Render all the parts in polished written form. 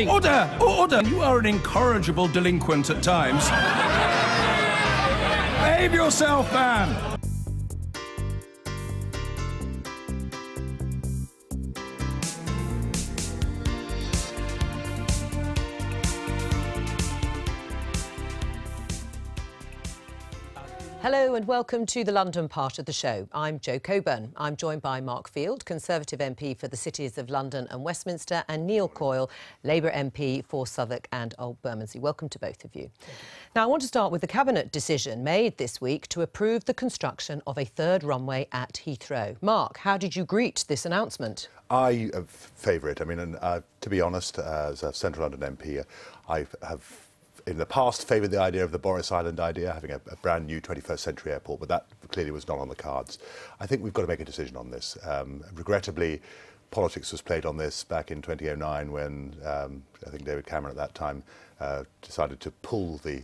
Order! Order! You are an incorrigible delinquent at times. Behave yourself, man! Hello and welcome to the London part of the show. I'm Jo Coburn. I'm joined by Mark Field, Conservative MP for the cities of London and Westminster, and Neil Coyle, Labour MP for Southwark and Old Bermondsey. Welcome to both of you. Now, I want to start with the Cabinet decision made this week to approve the construction of a third runway at Heathrow. Mark, how did you greet this announcement? I favour it. I mean, to be honest, as a Central London MP, I have in the past favoured the idea of the Boris Island idea, having a brand new 21st century airport, but that clearly was not on the cards. I think we've got to make a decision on this. Regrettably, politics was played on this back in 2009 when I think David Cameron at that time decided to pull the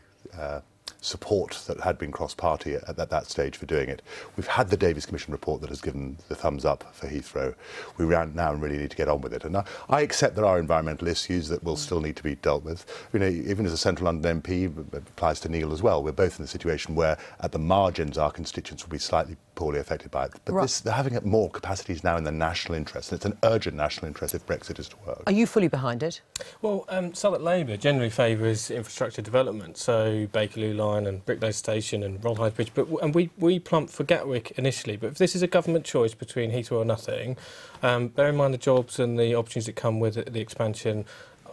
support that had been cross-party at that stage for doing it. We've had the Davies Commission report that has given the thumbs up for Heathrow. We now really need to get on with it. And I accept there are environmental issues that will still need to be dealt with. You know, even as a Central London MP, it applies to Neil as well. We're both in a situation where at the margins our constituents will be slightly poorly affected by it. But they're having more capacities now in the national interest, and it's an urgent national interest if Brexit is to work. Are you fully behind it? Well, Southwark Labour generally favours infrastructure development, so Bakerloo Line and Bricklayers Station and Rollhide Bridge, and we plumped for Gatwick initially. But if this is a government choice between Heathrow or nothing, bear in mind the jobs and the opportunities that come with the expansion,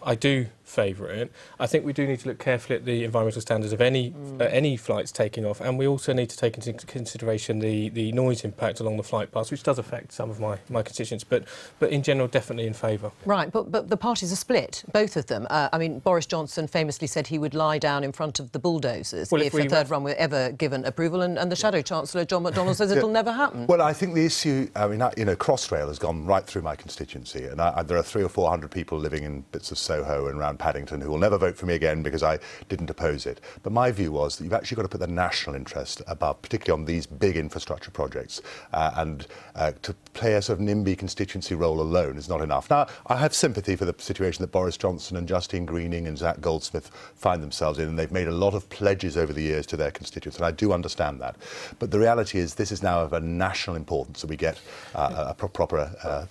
I do favour it. I think we do need to look carefully at the environmental standards of any flights taking off, and we also need to take into consideration the noise impact along the flight paths, which does affect some of my constituents, but in general definitely in favour. Right, but the parties are split, both of them. I mean, Boris Johnson famously said he would lie down in front of the bulldozers if a third runway were ever given approval, and the Shadow Chancellor, John McDonnell, says it'll never happen. Well, I think the issue, I mean, you know, Crossrail has gone right through my constituency, and there are 300 or 400 people living in bits of Soho and around Paddington who will never vote for me again because I didn't oppose it. But my view was that you've actually got to put the national interest above, particularly on these big infrastructure projects, and to play a sort of NIMBY constituency role alone is not enough. Now, I have sympathy for the situation that Boris Johnson and Justine Greening and Zach Goldsmith find themselves in, and they've made a lot of pledges over the years to their constituents, and I do understand that. But the reality is this is now of a national importance that we get a proper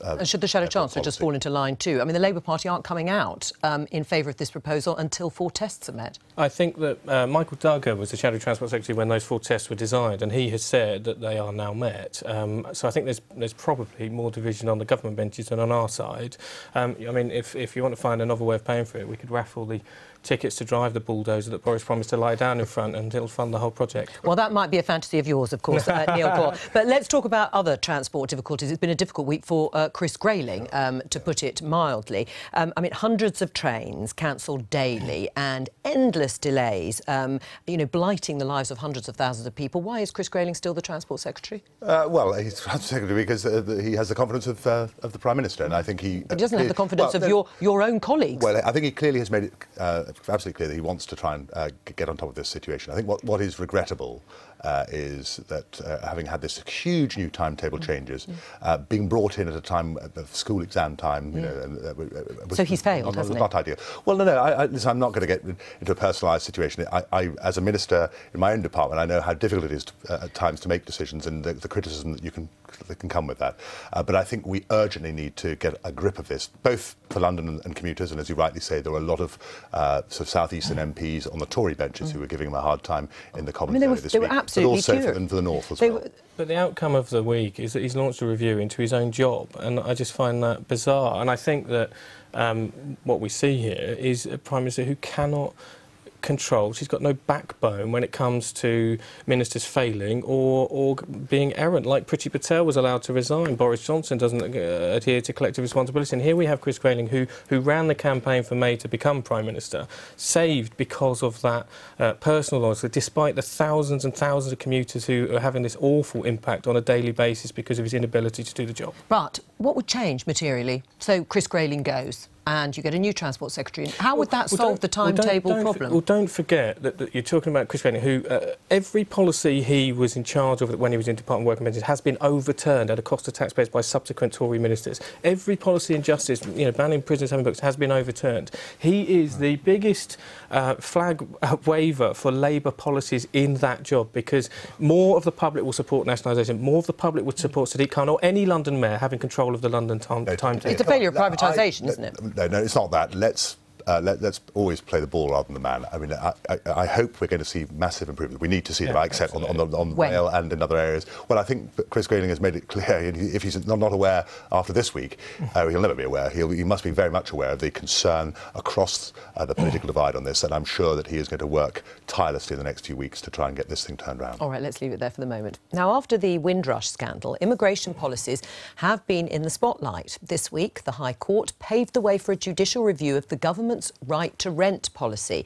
and should the Shadow Chancellor just fall into line too? I mean, the Labour Party aren't coming out in favour of this proposal until 4 tests are met. I think that Michael Duggar was the Shadow Transport Secretary when those 4 tests were designed, and he has said that they are now met. So I think there's probably more division on the government benches than on our side. I mean, if you want to find a novel way of paying for it, we could raffle the tickets to drive the bulldozer that Boris promised to lie down in front, and it'll fund the whole project. Well, that might be a fantasy of yours, of course, Neil Coyle. But let's talk about other transport difficulties. It's been a difficult week for Chris Grayling, to put it mildly. I mean, hundreds of trains cancelled daily and endless delays, you know, blighting the lives of hundreds of thousands of people. Why is Chris Grayling still the Transport Secretary? Well, he's Transport Secretary because he has the confidence of the Prime Minister, and I think he... But he doesn't have the confidence of your own colleagues. Well, I think he clearly has made it absolutely clear that he wants to try and get on top of this situation. I think what is regrettable is that having had this huge new timetable changes, being brought in at a time of school exam time, you know, so he's failed, hasn't he? Not ideal. Well, no, listen, I'm not going to get into a personalised situation. I, as a minister in my own department, I know how difficult it is at times to make decisions, and the criticism that can come with that. But I think we urgently need to get a grip of this, both for London and commuters. And as you rightly say, there are a lot of sort of southeastern MPs on the Tory benches who were giving him a hard time in the Commons earlier this week, but also for the North as well. But the outcome of the week is that he's launched a review into his own job, and I just find that bizarre. And I think that what we see here is a Prime Minister who cannot control. She's got no backbone when it comes to ministers failing or being errant, like Priti Patel was allowed to resign. Boris Johnson doesn't adhere to collective responsibility. And here we have Chris Grayling, who ran the campaign for May to become Prime Minister, saved because of that personal loyalty, despite the thousands and thousands of commuters who are having this awful impact on a daily basis because of his inability to do the job. But what would change materially? So Chris Grayling goes. and you get a new Transport Secretary. How would that solve the timetable problem? Well, don't forget that you're talking about Chris Grayling, who every policy he was in charge of when he was in Department of Work and Pensions has been overturned at a cost of taxpayers by subsequent Tory ministers. Every policy in justice, banning prisoners having books, has been overturned. He is the biggest flag waver for Labour policies in that job, because more of the public will support nationalisation, more of the public would support Sadiq Khan or any London mayor having control of the London timetable. It's a failure of privatisation, isn't it? No, it's not that. Let's always play the ball rather than the man. I mean, I hope we're going to see massive improvement. We need to see them, I accept, on the rail and in other areas. Well, I think Chris Grayling has made it clear, if he's not aware after this week, he'll never be aware. He must be very much aware of the concern across the political divide on this, and I'm sure that he is going to work tirelessly in the next few weeks to try and get this thing turned around. All right, let's leave it there for the moment. Now, after the Windrush scandal, immigration policies have been in the spotlight. This week, the High Court paved the way for a judicial review of the government's right to rent policy.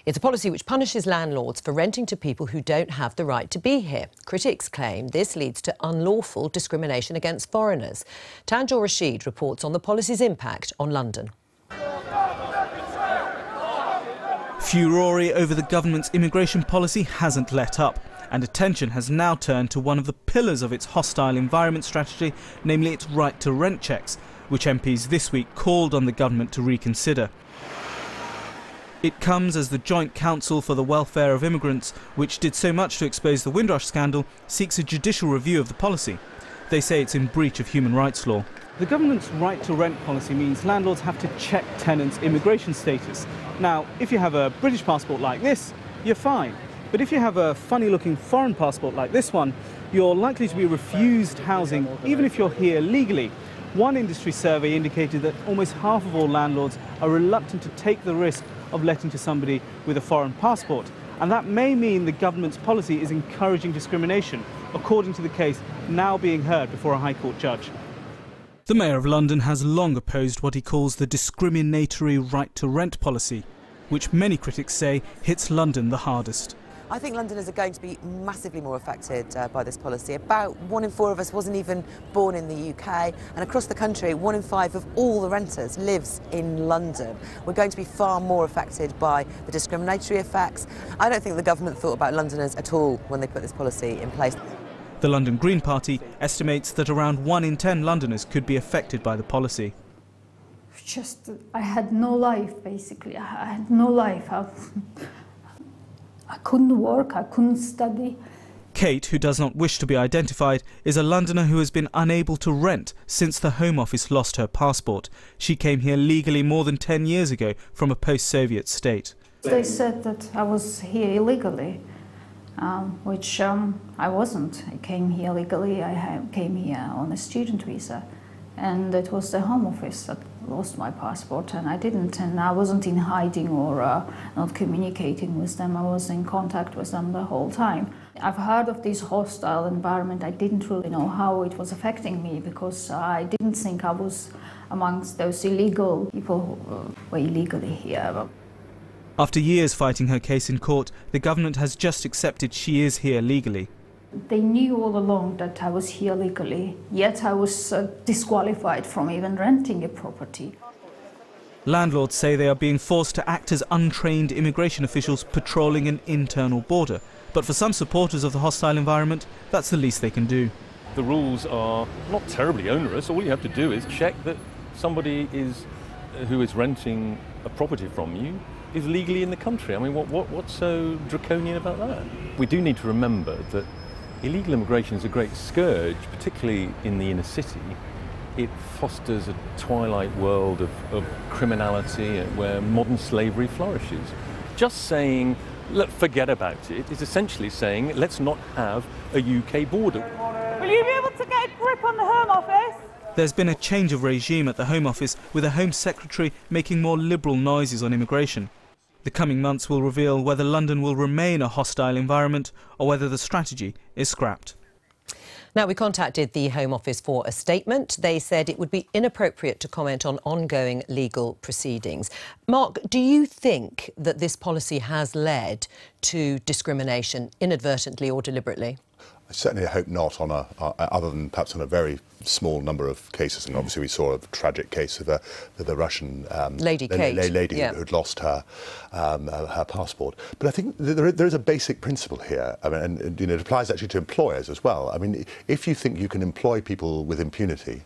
It's a policy which punishes landlords for renting to people who don't have the right to be here. Critics claim this leads to unlawful discrimination against foreigners. Tanjore Rashid reports on the policy's impact on London. Furore over the government's immigration policy hasn't let up, and attention has now turned to one of the pillars of its hostile environment strategy, namely its right to rent checks, which MPs this week called on the government to reconsider. It comes as the Joint Council for the Welfare of Immigrants, which did so much to expose the Windrush scandal, seeks a judicial review of the policy. They say it's in breach of human rights law. The government's right to rent policy means landlords have to check tenants' immigration status. Now, if you have a British passport like this, you're fine. But if you have a funny-looking foreign passport like this one, you're likely to be refused housing, even if you're here legally. One industry survey indicated that almost half of all landlords are reluctant to take the risk of letting to somebody with a foreign passport. And that may mean the government's policy is encouraging discrimination, according to the case now being heard before a High Court judge. The Mayor of London has long opposed what he calls the discriminatory right to rent policy, which many critics say hits London the hardest. I think Londoners are going to be massively more affected by this policy. About 1 in 4 of us wasn't even born in the UK, and across the country 1 in 5 of all the renters lives in London. We're going to be far more affected by the discriminatory effects. I don't think the government thought about Londoners at all when they put this policy in place. The London Green Party estimates that around 1 in 10 Londoners could be affected by the policy. I had no life, basically. I had no life. I couldn't work, I couldn't study. Kate, who does not wish to be identified, is a Londoner who has been unable to rent since the Home Office lost her passport. She came here legally more than 10 years ago from a post-Soviet state. They said that I was here illegally, which I wasn't. I came here legally, I came here on a student visa. And it was the Home Office that lost my passport, and I wasn't in hiding or not communicating with them. I was in contact with them the whole time. I've heard of this hostile environment. I didn't really know how it was affecting me, because I didn't think I was amongst those illegal people who were illegally here. After years fighting her case in court, the government has just accepted she is here legally. They knew all along that I was here legally, yet I was disqualified from even renting a property. Landlords say they are being forced to act as untrained immigration officials patrolling an internal border. But for some supporters of the hostile environment, that's the least they can do. The rules are not terribly onerous. All you have to do is check that somebody who is renting a property from you is legally in the country. I mean, what's so draconian about that? We do need to remember that illegal immigration is a great scourge, particularly in the inner city. It fosters a twilight world of criminality where modern slavery flourishes. Just saying, look, forget about it, is essentially saying, let's not have a UK border. Will you be able to get a grip on the Home Office? There's been a change of regime at the Home Office, with a Home Secretary making more liberal noises on immigration. The coming months will reveal whether London will remain a hostile environment or whether the strategy is scrapped. Now, we contacted the Home Office for a statement. They said it would be inappropriate to comment on ongoing legal proceedings. Mark, do you think that this policy has led to discrimination, inadvertently or deliberately? certainly hope not on other than perhaps on a very small number of cases. And obviously we saw a tragic case of the Russian lady who'd lost her passport. But I think there is a basic principle here. I mean, and it applies actually to employers as well. I mean, if you think you can employ people with impunity,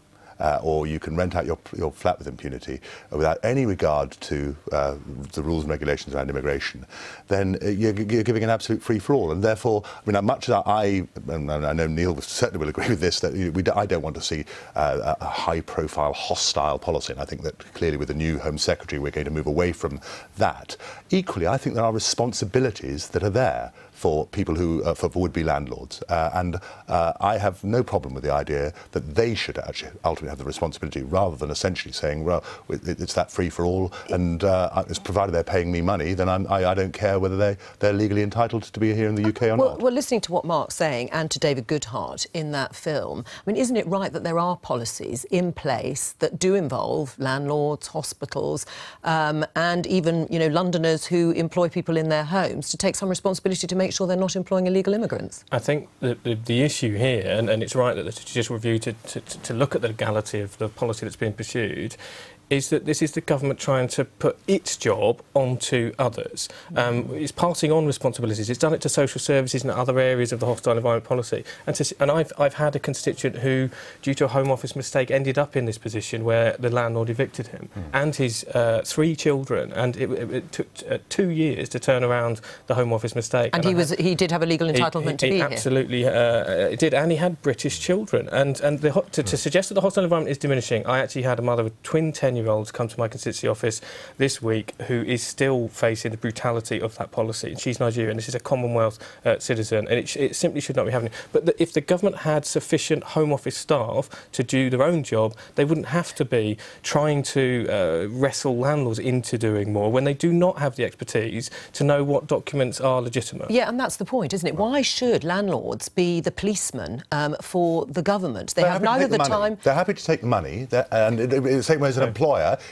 or you can rent out your flat with impunity without any regard to the rules and regulations around immigration, then you're giving an absolute free-for-all. And therefore, I mean, much as I know Neil certainly will agree with this, that I don't want to see a high-profile, hostile policy. And I think that clearly with the new Home Secretary, we're going to move away from that. Equally, I think there are responsibilities that are there for people who, for would-be landlords. And I have no problem with the idea that they should actually ultimately have the responsibility, rather than essentially saying, well, it's that free-for-all, and it's provided they're paying me money, then I don't care whether they're legally entitled to be here in the UK or not. Well, listening to what Mark's saying, and to David Goodhart in that film, I mean, isn't it right that there are policies in place that do involve landlords, hospitals, and even, you know, Londoners who employ people in their homes to take some responsibility to make sure they're not employing illegal immigrants? I think the issue here, and it's right that the Judicial Review to look at the legality of the policy that's being pursued, is that this is the government trying to put its job onto others. It's passing on responsibilities. It's done it to social services and other areas of the hostile environment policy. And I've had a constituent who, due to a Home Office mistake, ended up in this position where the landlord evicted him and his 3 children, and it took 2 years to turn around the Home Office mistake. And he did have a legal entitlement to be here. Absolutely, did, and he had British children. And to suggest that the hostile environment is diminishing, I actually had a mother with twin 10-year-olds come to my constituency office this week who is still facing the brutality of that policy. And she's Nigerian. This is a Commonwealth citizen, and it simply should not be happening. But if the government had sufficient Home Office staff to do their own job, they wouldn't have to be trying to wrestle landlords into doing more when they do not have the expertise to know what documents are legitimate. Yeah, and that's the point, isn't it? Why should landlords be the policeman for the government? They have neither the time... They're happy to take the money, and in the same way as an employer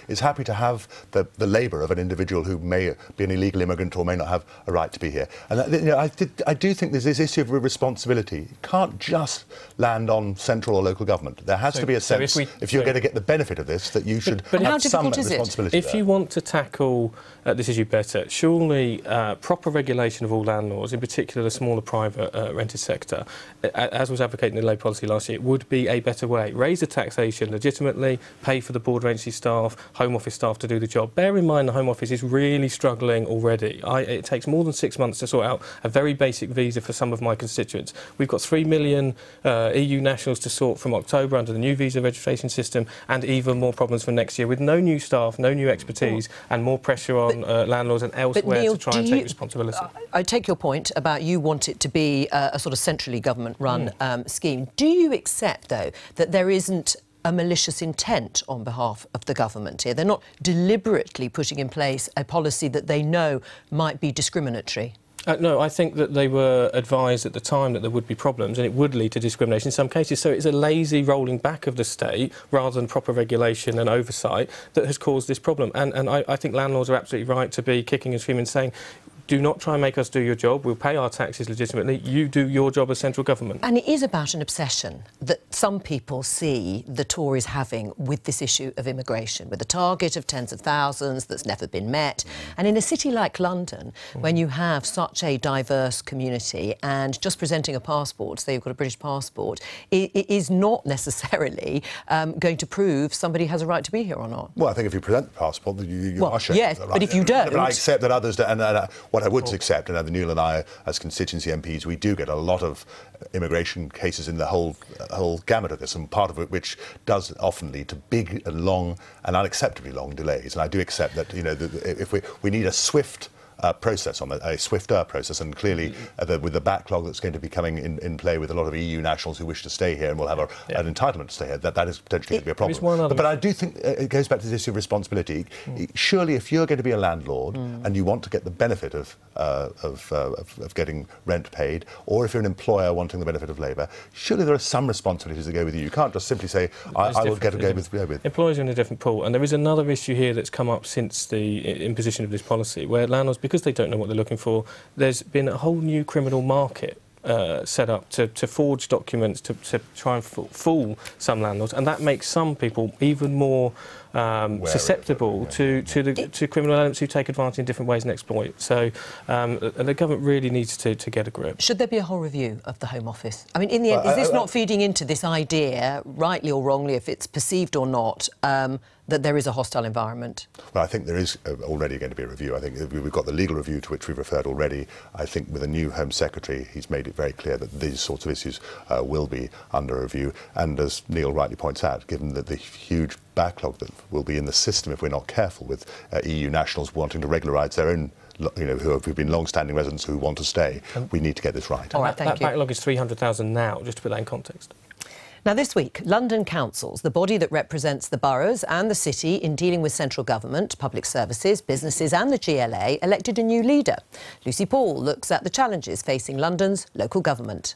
is happy to have the labour of an individual who may be an illegal immigrant or may not have a right to be here. And you know, I do think there's this issue of responsibility. It can't just land on central or local government. There has to be a sense, if you're going to get the benefit of this, that you should have some responsibility. If you want to tackle this issue better, surely proper regulation of all landlords, in particular the smaller private rented sector, as was advocated in the Labour policy last year, would be a better way. Raise the taxation legitimately, pay for the border agency staff, Home Office staff to do the job. Bear in mind the Home Office is really struggling already. It takes more than 6 months to sort out a very basic visa for some of my constituents. We've got 3 million EU nationals to sort from October under the new visa registration system, and even more problems for next year with no new staff, no new expertise, and more pressure on landlords and elsewhere Neil, to try and take responsibility. I take your point about you want it to be a sort of centrally government-run scheme. Do you accept, though, that there isn't a malicious intent on behalf of the government here? They're not deliberately putting in place a policy that they know might be discriminatory? No, I think that they were advised at the time that there would be problems and it would lead to discrimination in some cases. So it's a lazy rolling back of the state rather than proper regulation and oversight that has caused this problem. And I think landlords are absolutely right to be kicking and screaming and saying, do not try and make us do your job. We'll pay our taxes legitimately. You do your job as central government. And it is about an obsession that some people see the Tories having with this issue of immigration, with a target of tens of thousands that's never been met. And in a city like London, when you have such a diverse community and just presenting a passport, say you've got a British passport, it is not necessarily going to prove somebody has a right to be here or not. Well, I think if you present the passport, you are showing yes, the right. But if you don't... But I accept that others don't. What I would accept, and Neil and I, as constituency MPs, we do get a lot of immigration cases in the whole gamut of this, and part of it which does often lead to big and long and unacceptably long delays. And I do accept that, you know, if we need a swift process on a swifter process, and clearly with the backlog that's going to be coming in play with a lot of EU nationals who wish to stay here and will have an entitlement to stay here, that is potentially going to be a problem. But I do think it goes back to this issue of responsibility. Surely, if you're going to be a landlord and you want to get the benefit of getting rent paid, or if you're an employer wanting the benefit of labour, surely there are some responsibilities that go with you. You can't just simply say, I will go with. Employers are in a different pool, and there is another issue here that's come up since the imposition of this policy, where landlords, because they don't know what they're looking for, there's been a whole new criminal market set up to forge documents to try and fool some landlords, and that makes some people even more susceptible to criminal elements who take advantage in different ways and exploit. So the government really needs to get a grip. Should there be a whole review of the Home Office? I mean, in the end, is this not feeding into this idea, rightly or wrongly, if it's perceived or not, that there is a hostile environment? Well, I think there is already going to be a review. I think we've got the legal review to which we've referred already. I think with a new Home Secretary, he's made it very clear that these sorts of issues will be under review. And as Neil rightly points out, given that the huge backlog that will be in the system if we're not careful, with EU nationals wanting to regularise their own, who've been long-standing residents who want to stay, we need to get this right. All right, thank you. That backlog is 300,000 now, just to put that in context. Now, this week, London Councils, the body that represents the boroughs and the city in dealing with central government, public services, businesses and the GLA, elected a new leader. Lucy Paul looks at the challenges facing London's local government.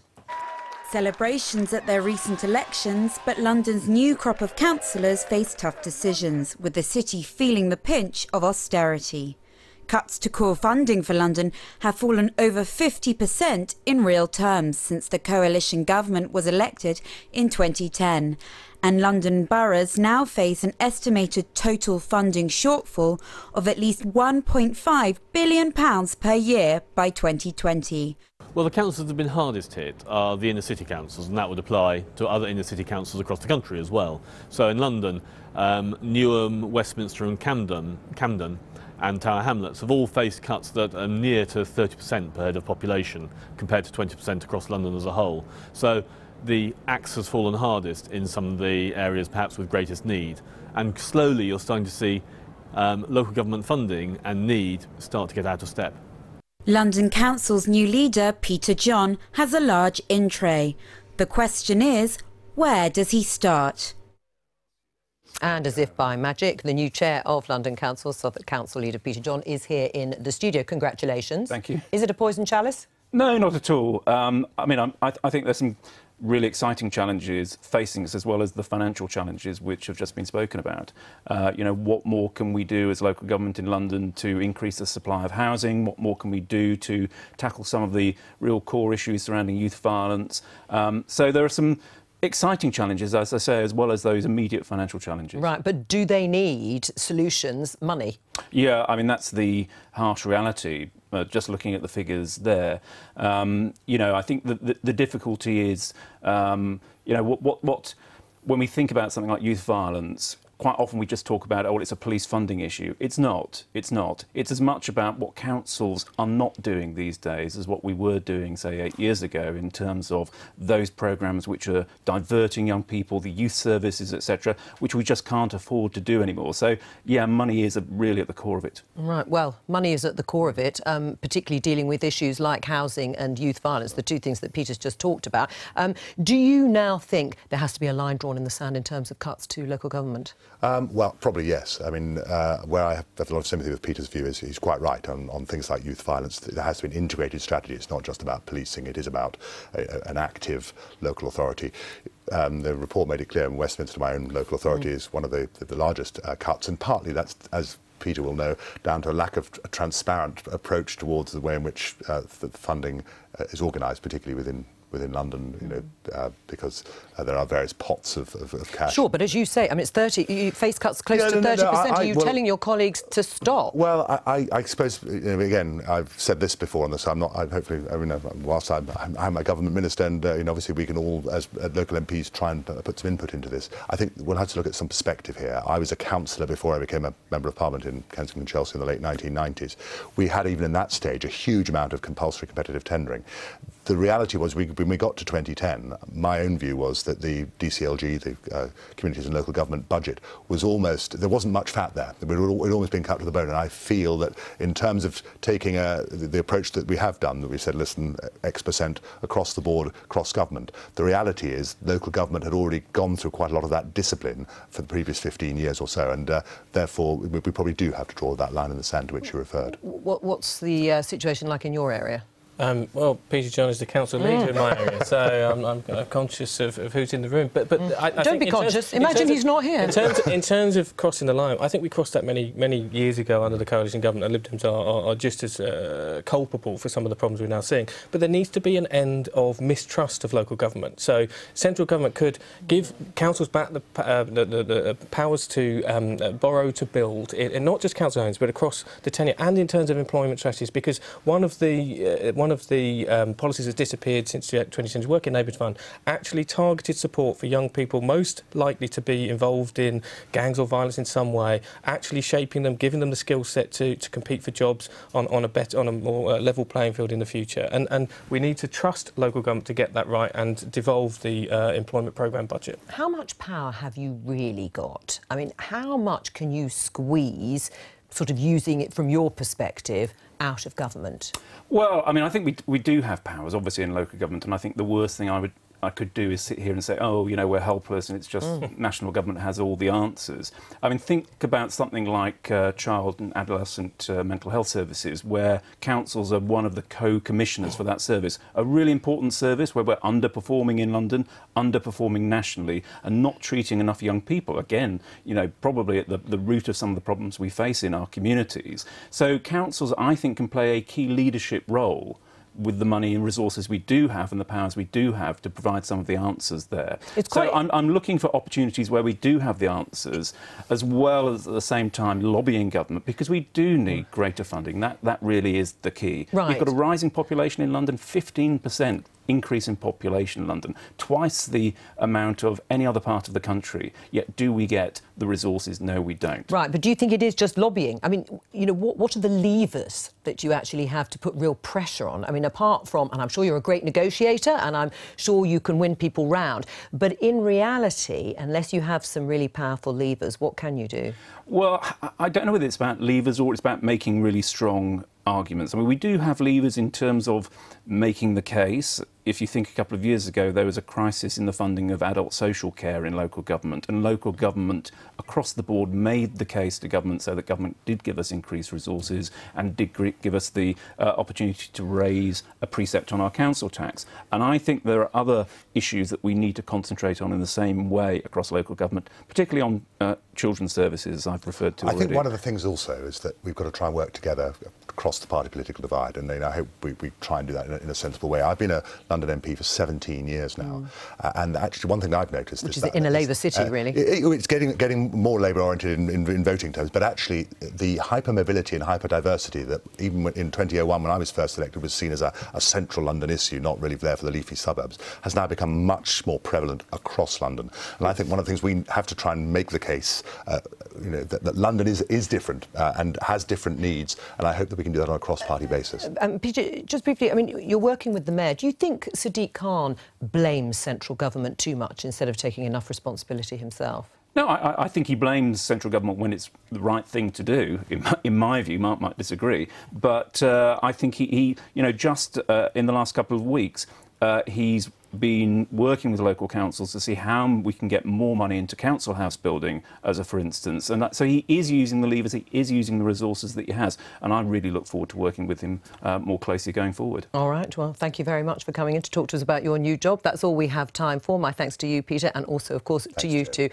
Celebrations at their recent elections, but London's new crop of councillors face tough decisions, with the city feeling the pinch of austerity. Cuts to core funding for London have fallen over 50% in real terms since the coalition government was elected in 2010. And London boroughs now face an estimated total funding shortfall of at least £1.5 billion per year by 2020. Well, the councils that have been hardest hit are the inner city councils, and that would apply to other inner city councils across the country as well. So in London, Newham, Westminster and Camden and Tower Hamlets have all faced cuts that are near to 30% per head of population, compared to 20% across London as a whole. So the axe has fallen hardest in some of the areas perhaps with greatest need. And slowly you're starting to see local government funding and need start to get out of step. London Council's new leader, Peter John, has a large in-tray. The question is, where does he start? And as if by magic, the new chair of London Council, Southwark Council leader Peter John, is here in the studio. Congratulations. Thank you. Is it a poison chalice? No, not at all. I mean, I think there's some really exciting challenges facing us, as well as the financial challenges which have just been spoken about. What more can we do as local government in London to increase the supply of housing? What more can we do to tackle some of the real core issues surrounding youth violence? So there are some exciting challenges, as I say, as well as those immediate financial challenges. Right, but do they need solutions, money? Yeah, I mean, that's the harsh reality. Just looking at the figures there, I think the difficulty is, when we think about something like youth violence, quite often we just talk about, oh, well, it's a police funding issue. It's not. It's not. It's as much about what councils are not doing these days as what we were doing, say, 8 years ago, in terms of those programmes which are diverting young people, the youth services, etc., which we just can't afford to do anymore. So, yeah, money is really at the core of it. Right, well, money is at the core of it, particularly dealing with issues like housing and youth violence, the two things that Peter's just talked about. Do you now think there has to be a line drawn in the sand in terms of cuts to local government? Well, probably yes. I mean, where I have a lot of sympathy with Peter's view is he's quite right on things like youth violence. There has to be an integrated strategy. It's not just about policing. It is about an active local authority. The report made it clear in Westminster, my own local authority, is one of the largest cuts, and partly that's, as Peter will know, down to a lack of a transparent approach towards the way in which the funding is organised, particularly within London, because there are various pots of cash. Sure, but as you say, I mean, it's 30. You face cuts close to 30%. Are you telling your colleagues to stop? Well, I suppose, again, I've said this before on this. I'm not. Whilst I'm a government minister, and obviously we can all, as local MPs, try and put some input into this. I think we'll have to look at some perspective here. I was a councillor before I became a member of Parliament in Kensington and Chelsea in the late 1990s. We had, even in that stage, a huge amount of compulsory competitive tendering. The reality was, when we got to 2010, my own view was that the DCLG, the Communities and Local Government budget, was almost, there wasn't much fat there. It had almost been cut to the bone, and I feel that in terms of taking the approach that we have done, that we said, listen, X% across the board, cross government, the reality is local government had already gone through quite a lot of that discipline for the previous 15 years or so, and therefore we probably do have to draw that line in the sand to which you referred. What's the situation like in your area? Well, Peter John is the council leader in my area, so I'm conscious of who's in the room. But I don't think be conscious. Imagine he's not here. In terms of crossing the line, I think we crossed that many years ago under the coalition government. And Lib Dems are just as culpable for some of the problems we're now seeing. But there needs to be an end of mistrust of local government. So central government could give councils back the powers to borrow to build, and not just council homes, but across the tenure and in terms of employment strategies. Because one of the policies that's disappeared since 2010's Working Neighbours Fund actually targeted support for young people most likely to be involved in gangs or violence in some way, actually shaping them, giving them the skill set to compete for jobs on a more level playing field in the future. And we need to trust local government to get that right and devolve the employment programme budget. How much power have you really got? I mean, how much can you squeeze, sort of using it from your perspective, out of government? Well, I mean, I think we do have powers, obviously, in local government, and I think the worst thing I could do is sit here and say, oh, you know, we're helpless and it's just national government has all the answers. I mean, think about something like child and adolescent mental health services, where councils are one of the co-commissioners for that service. A really important service where we're underperforming in London, underperforming nationally, and not treating enough young people. Again, you know, probably at the root of some of the problems we face in our communities. So councils, I think, can play a key leadership role with the money and resources we do have and the powers we do have to provide some of the answers there. So I'm looking for opportunities where we do have the answers, as well as at the same time lobbying government, because we do need greater funding. That really is the key. Right. We've got a rising population in London, 15% increase in population in London, twice the amount of any other part of the country, yet do we get the resources? No, we don't. Right, but do you think it is just lobbying? I mean, you know, what are the levers that you actually have to put real pressure on? I mean, apart from, and I'm sure you're a great negotiator and I'm sure you can win people round, but in reality, unless you have some really powerful levers, what can you do? Well, I don't know whether it's about levers or it's about making really strong arguments. I mean, we do have levers in terms of making the case. If you think a couple of years ago, there was a crisis in the funding of adult social care in local government, and local government across the board made the case to government so that government did give us increased resources and did give us the opportunity to raise a precept on our council tax. And I think there are other issues that we need to concentrate on in the same way across local government, particularly on children's services, I've referred to already. I think one of the things also is that we've got to try and work together across the party political divide, and I hope we try and do that in a sensible way. I've been a London MP for 17 years now, and actually one thing I've noticed is that in a Labour city, really. It's getting more Labour-oriented in voting terms, but actually the hypermobility and hyperdiversity that even in 2001, when I was first elected, was seen as a central London issue, not really there for the leafy suburbs, has now become much more prevalent across London. And I think one of the things we have to try and make the case, you know, that London is different and has different needs, and I hope that we can do that on a cross-party basis. Peter, just briefly, I mean, you're working with the Mayor. Do you think Sadiq Khan blames central government too much instead of taking enough responsibility himself? No, I think he blames central government when it's the right thing to do, in my view. Mark might disagree. But I think he you know, just in the last couple of weeks, he's been working with local councils to see how we can get more money into council house building, for instance. And so he is using the levers, he is using the resources that he has. And I really look forward to working with him more closely going forward. All right. Well, thank you very much for coming in to talk to us about your new job. That's all we have time for. My thanks to you, Peter, and also, of course, to you too.